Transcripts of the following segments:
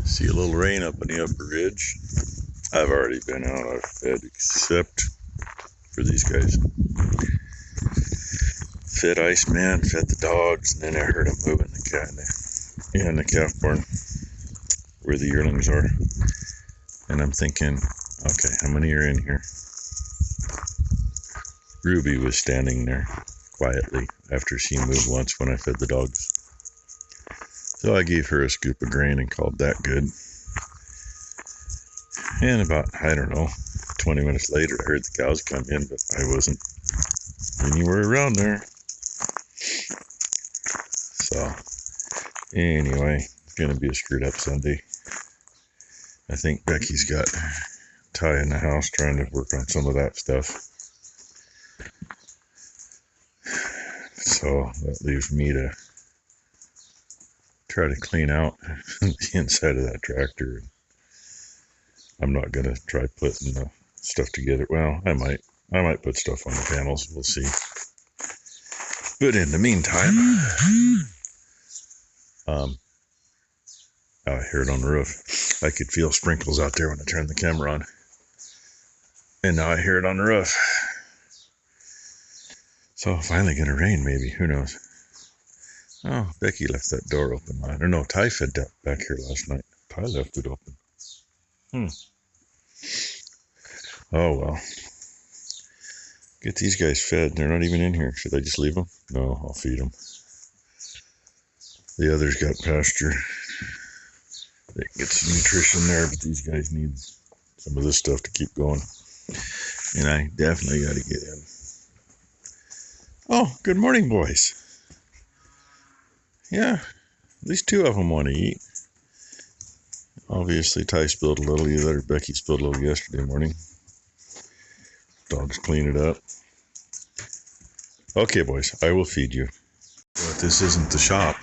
See a little rain up in the upper ridge. I've already been out. I've fed except for these guys. Fed Iceman, fed the dogs, and then I heard them moving the cat in the calf barn where the yearlings are. And I'm thinking, okay, how many are in here? Ruby was standing there quietly after she moved once when I fed the dogs. So I gave her a scoop of grain and called that good. And about, 20 minutes later, I heard the cows come in, but I wasn't anywhere around there. So, anyway, it's going to be a screwed up Sunday. I think Becky's got Ty in the house trying to work on some of that stuff. So, that leaves me to try to clean out the inside of that tractor. I'm not going to try putting the stuff together. Well, I might put stuff on the panels. We'll see. But in the meantime, I hear it on the roof. I could feel sprinkles out there when I turned the camera on. And now I hear it on the roof. So finally gonna rain maybe, who knows. Oh, Becky left that door open. I don't know, Ty fed that back here last night. Ty left it open. Oh well. Get these guys fed. They're not even in here. Should I just leave them? No, I'll feed them. The others got pasture. They can get some nutrition there, but these guys need some of this stuff to keep going. And I definitely got to get in. Oh, good morning, boys. Yeah, at least two of them want to eat. Obviously, Ty spilled a little. Either or Becky spilled a little yesterday morning. Dogs clean it up. Okay, boys, I will feed you. But this isn't the shop.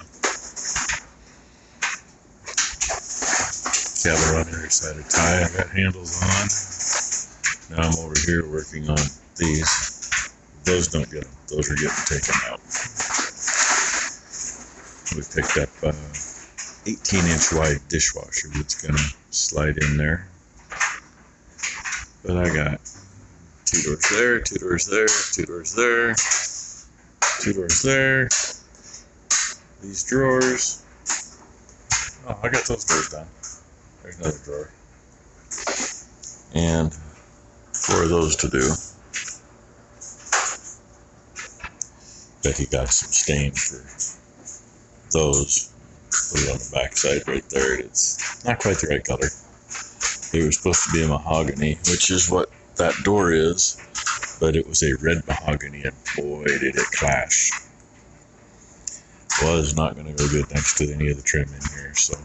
Cattle on the other side of Ty. I got handles on. Now I'm over here working on these. Those don't get them. Those are getting taken out. We picked up 18-inch wide dishwasher that's going to slide in there. But I got 2 doors there, 2 doors there, 2 doors there, 2 doors there. These drawers. Oh, I got those doors done. There's another drawer. And 4 of those to do. Becky got some stain for those. Put it on the back side right there. It's not quite the right color. It was supposed to be a mahogany, which is what that door is, but it was a red mahogany, and boy, did it clash. Was not going to go good next to any of the trim in here, so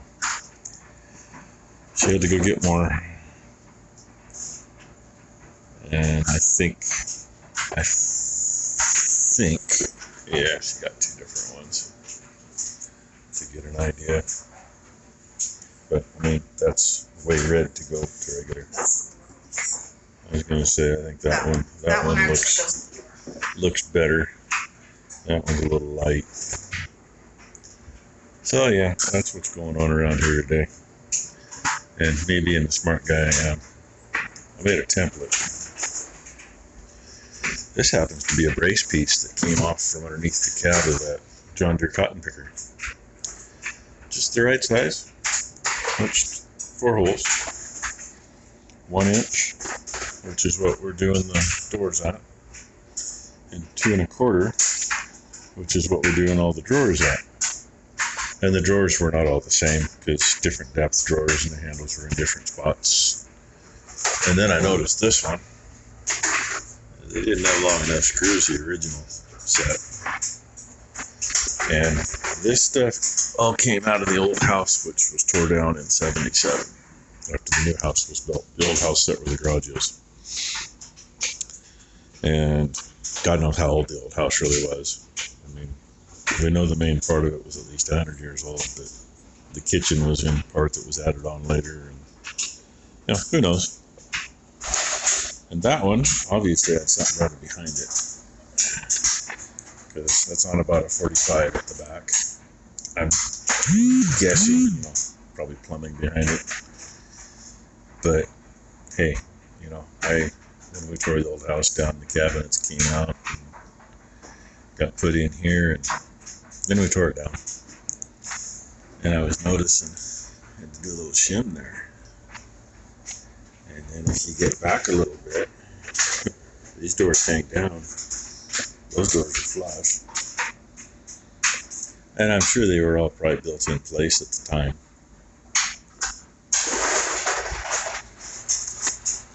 she had to go get more. And I think, yeah, she got 2 different ones to get an idea. But I mean, that's way red to go to regular. I was gonna say, I think that one looks better. That one's a little light. So yeah, that's what's going on around here today. And me being the smart guy I am, I made a template. This happens to be a brace piece that came off from underneath the cab of that John Deere cotton picker. Just the right size. Punched 4 holes. 1 inch, which is what we're doing the doors at. And 2 1/4, which is what we're doing all the drawers at. And the drawers were not all the same, because different depth drawers and the handles were in different spots. And then I noticed this one. They didn't have long enough screws, the original set. And this stuff all came out of the old house, which was tore down in 77 after the new house was built. The old house set where the garage is. And God knows how old the old house really was. I mean, we know the main part of it was at least 100 years old, but the kitchen was in part that was added on later. And, you know, who knows? And that one obviously had something running behind it, because that's on about a 45 at the back. I'm guessing, probably plumbing behind it. But hey, you know, when we tore the old house down, the cabinets came out and got put in here, and then we tore it down. And I was noticing I had to do a little shim there. And then if you get back a little bit, these doors hang down. Those doors are flush. And I'm sure they were all probably built in place at the time.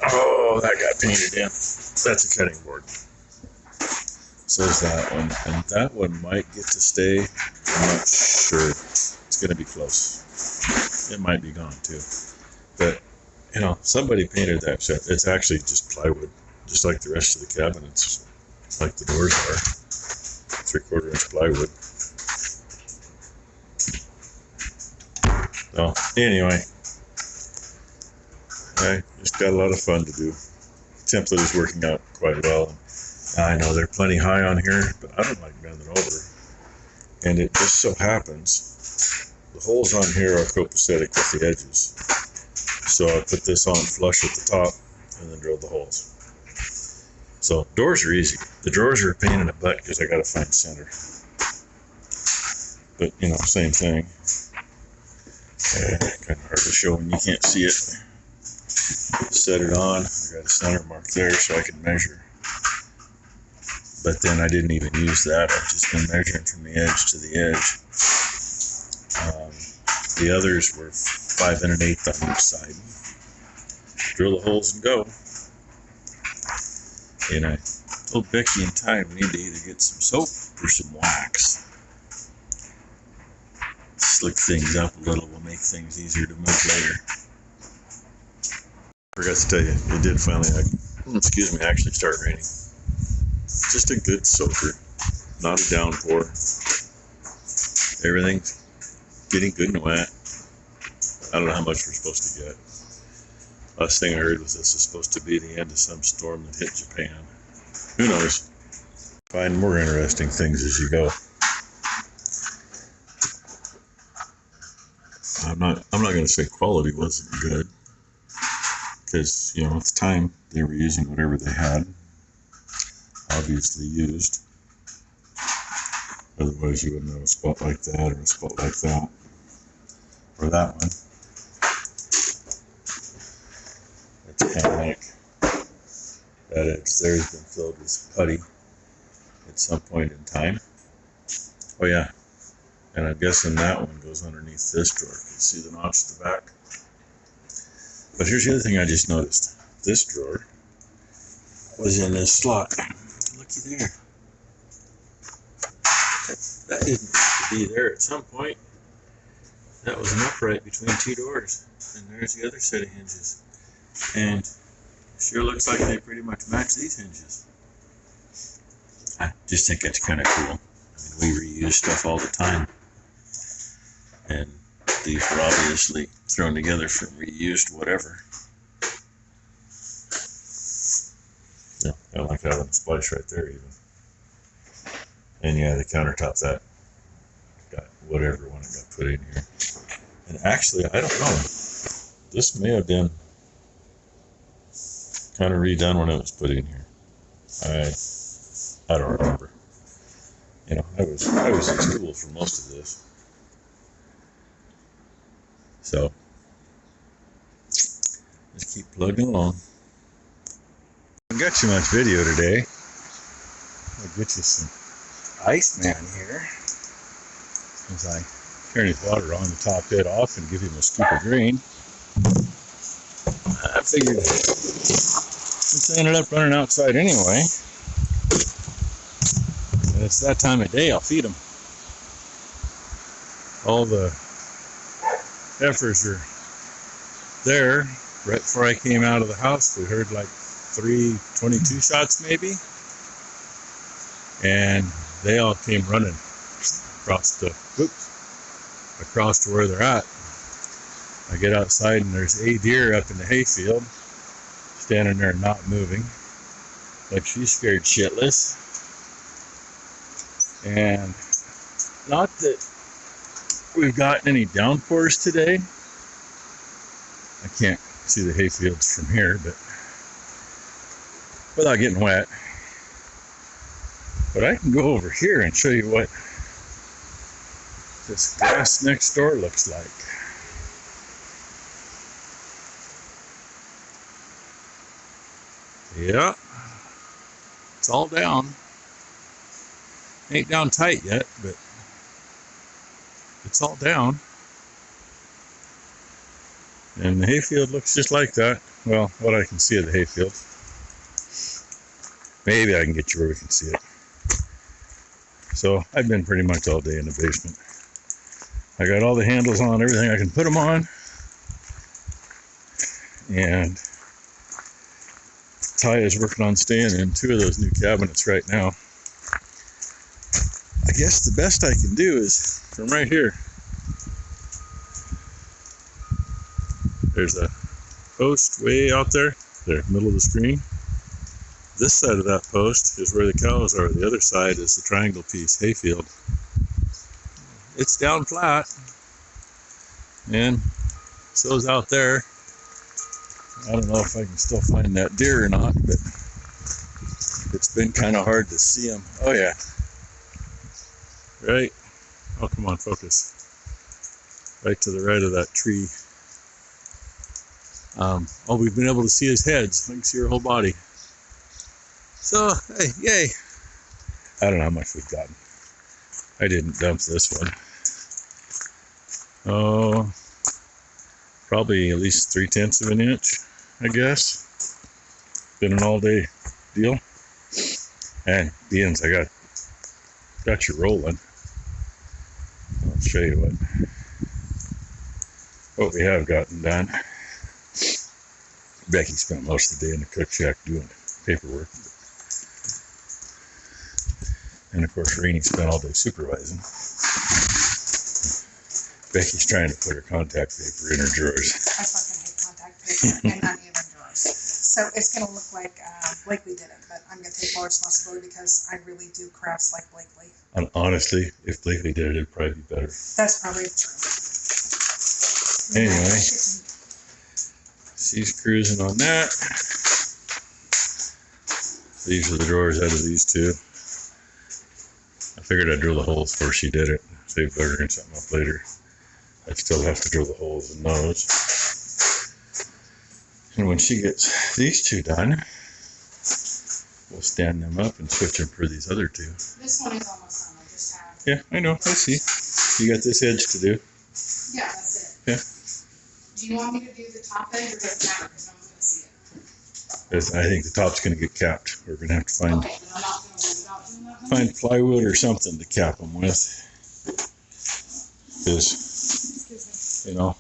Oh, that got painted in. That's a cutting board. So is that one. And that one might get to stay. I'm not sure. It's going to be close. It might be gone too. But, you know, somebody painted that shit. It's actually just plywood, just like the rest of the cabinets, like the doors are. 3/4 inch plywood. So, anyway, I just got a lot of fun to do. The template is working out quite well. I know they're plenty high on here, but I don't like bending over. And it just so happens the holes on here are copacetic with the edges. So I put this on flush at the top and then drilled the holes. So doors are easy. The drawers are a pain in the butt because I got to find center. But, you know, same thing. Kind of hard to show when you can't see it. Set it on. I got a center mark there so I can measure. But then I didn't even use that. I've just been measuring from the edge to the edge. The others were 5 1/8 on each side. Drill the holes and go. And I told Becky in time we need to either get some soap or some wax. Slick things up a little will make things easier to move later. Forgot to tell you, it did finally, actually start raining. Just a good soaker, not a downpour. Everything's getting good and wet. I don't know how much we're supposed to get. Last thing I heard was this is supposed to be the end of some storm that hit Japan. Who knows? Find more interesting things as you go. I'm not going to say quality wasn't good, because, you know, at the time they were using whatever they had, obviously used. Otherwise you wouldn't have a spot like that or a spot like that, or that one. It's kind of like that edge there has been filled with putty at some point in time. Oh yeah, and I'm guessing that one goes underneath this drawer. You can see the notch at the back. But here's the other thing I just noticed. This drawer was in this slot. Looky there. That didn't used to be there at some point. That was an upright between two doors. And there's the other set of hinges. And sure looks like they pretty much match these hinges. I just think that's kind of cool. I mean, we reuse stuff all the time. And these were obviously thrown together from reused whatever. Yeah, I like having a splice right there even. And yeah, the countertop, that got whatever when it got put in here. And actually, I don't know. This may have been kind of redone when it was put in here. I don't remember. You know, I was in school for most of this. So let's keep plugging along. I haven't got too much video today. I'll get you some Iceman here as I turn his water on the top head off and give him a scoop of grain. I figured since I ended up running outside anyway, and it's that time of day, I'll feed him. All the heifers are there. Right before I came out of the house, we heard like 3:22 shots maybe, and they all came running across to where they're at. I get outside and there's a deer up in the hayfield, standing there not moving, like she's scared shitless. And not that we've gotten any downpours today, I can't see the hay fields from here, but without getting wet. But I can go over here and show you what this grass next door looks like. Yeah, it's all down. Ain't down tight yet, but it's all down. And the hayfield looks just like that. Well, what I can see of the hayfield. Maybe I can get you where we can see it. So I've been pretty much all day in the basement. I got all the handles on, everything I can put them on. And Ty is working on staying in 2 of those new cabinets right now. I guess the best I can do is from right here. There's a post way out there, middle of the screen. This side of that post is where the cows are. The other side is the triangle piece, hayfield. It's down flat, and so's out there. I don't know if I can still find that deer or not, but it's been kind of hard to see them. Oh yeah, right. Oh, come on, focus. Right to the right of that tree. All we've been able to see is heads. I can see her whole body. So, hey, yay. I don't know how much we've gotten. I didn't dump this one. Oh, probably at least 3/10 of an inch, I guess. Been an all-day deal. And beans, I got you rolling. I'll show you what we have gotten done. Becky spent most of the day in the cook shack doing paperwork. And of course, Rainey spent all day supervising. Becky's trying to put her contact paper in her drawers. I fucking hate contact paper and uneven drawers. So it's going to look like Blakely did it, but I'm going to take more responsibility because I really do crafts like Blakely. And honestly, if Blakely did it, it'd probably be better. That's probably true. Anyway, she's cruising on that. These are the drawers out of these 2. I figured I'd drill the holes before she did it. Save buttering something up later. I'd still have to drill the holes in those. And when she gets these 2 done, we'll stand them up and switch them for these other 2. This one is almost done. I just have. Yeah, I know. I see. You got this edge to do. Yeah, that's it. Yeah. Do you want me to do the top edge or does it matter because no one's going to see it? I think the top's going to get capped. We're going to have to find Okay, then I'm not going to worry about doing that. find plywood or something to cap them with. Because, you know,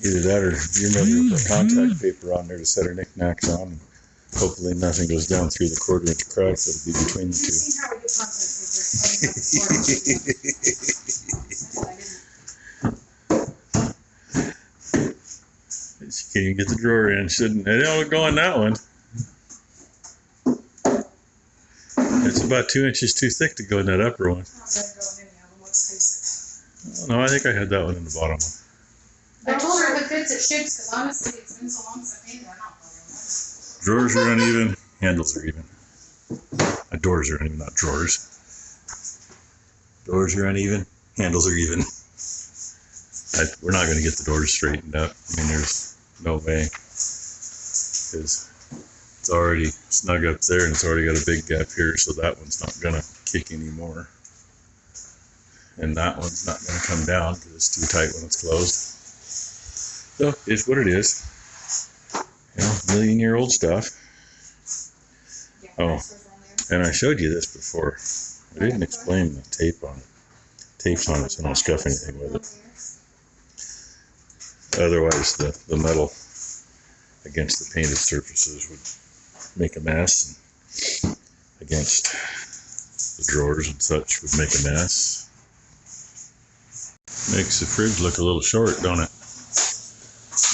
either that or you're maybe put contact paper on there to set her knickknacks on. And hopefully nothing goes down through the 1/4-inch crack that'll be between the 2. You've seen how we do contact paper. She can't even get the drawer in, shouldn't it? It'll go in that one. It's about 2 inches too thick to go in that upper one. I'm going to go in anyhow, but let's face Oh, no, I think I had that one in the bottom one. it. I told her if it fits, it ships, because honestly, it's been so long since I painted, they're not broken. Drawers are uneven, handles are even. Doors are uneven, not drawers. Doors are uneven, handles are even. We're not going to get the doors straightened up. I mean, there's no way. Because it's already snug up there and it's already got a big gap here, so that one's not going to kick anymore. And that one's not going to come down because it's too tight when it's closed. So, it's what it is. You know, million-year-old stuff. Oh, and I showed you this before. I didn't explain the tape on it. Tape's on it, so don't scuff anything with it. Otherwise, the metal against the painted surfaces would make a mess. And against the drawers and such would make a mess. Makes the fridge look a little short, don't it?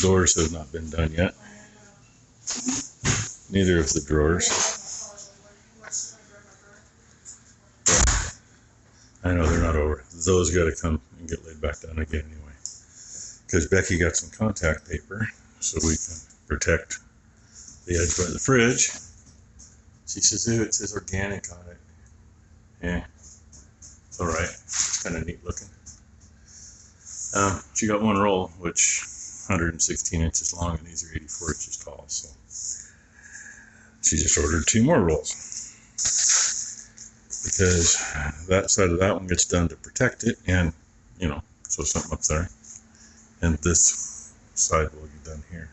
Doors have not been done yet. Neither of the drawers. I know they're not over. Those got to come and get laid back down again anyway. because Becky got some contact paper so we can protect the edge by the fridge. She says, "Ooh, it says organic on it." Yeah, it's all right. It's kind of neat looking. She got one roll, which 116 inches long, and these are 84 inches tall. So she just ordered 2 more rolls because that side of that one gets done to protect it, and so something up there, and this side will get done here.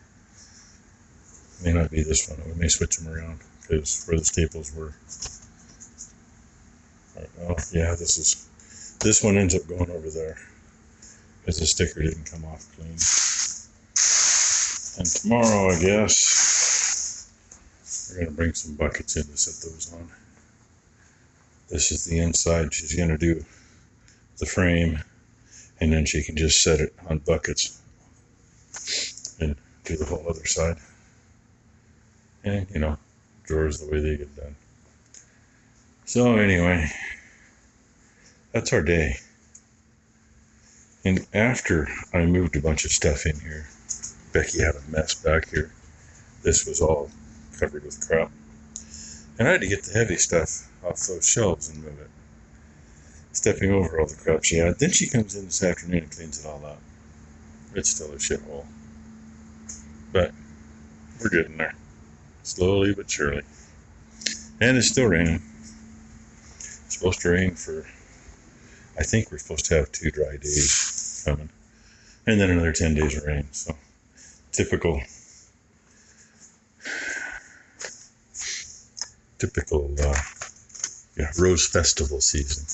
May not be this one. We may switch them around because where the staples were. Oh yeah, this one ends up going over there because the sticker didn't come off clean. And tomorrow, I guess, we're going to bring some buckets in to set those on. This is the inside. She's going to do the frame, and then she can just set it on buckets and do the whole other side. And, drawers the way they get done. So anyway, that's our day. And after I moved a bunch of stuff in here, Becky had a mess back here. This was all covered with crap. And I had to get the heavy stuff off those shelves and move it. Stepping over all the crap she had. Then she comes in this afternoon and cleans it all up. It's still a shithole. But we're getting there. Slowly but surely. And it's still raining. It's supposed to rain for, I think we're supposed to have 2 dry days coming. And then another 10 days of rain. So, typical Rose Festival season.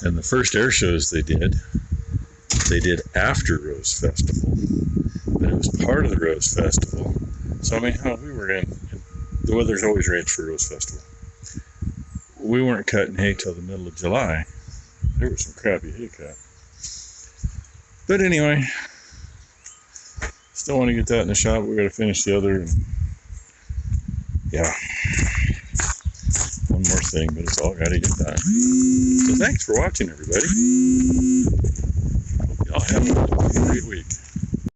And the first air shows they did after Rose Festival. But it was part of the Rose Festival. So, we were in, the weather's always raged for Rose Festival. We weren't cutting hay till the middle of July. There was some crappy hay cut. But anyway, still want to get that in the shop. We got to finish the other. And yeah, one more thing, but it's all got to get done. So thanks for watching, everybody. Y'all have a great week.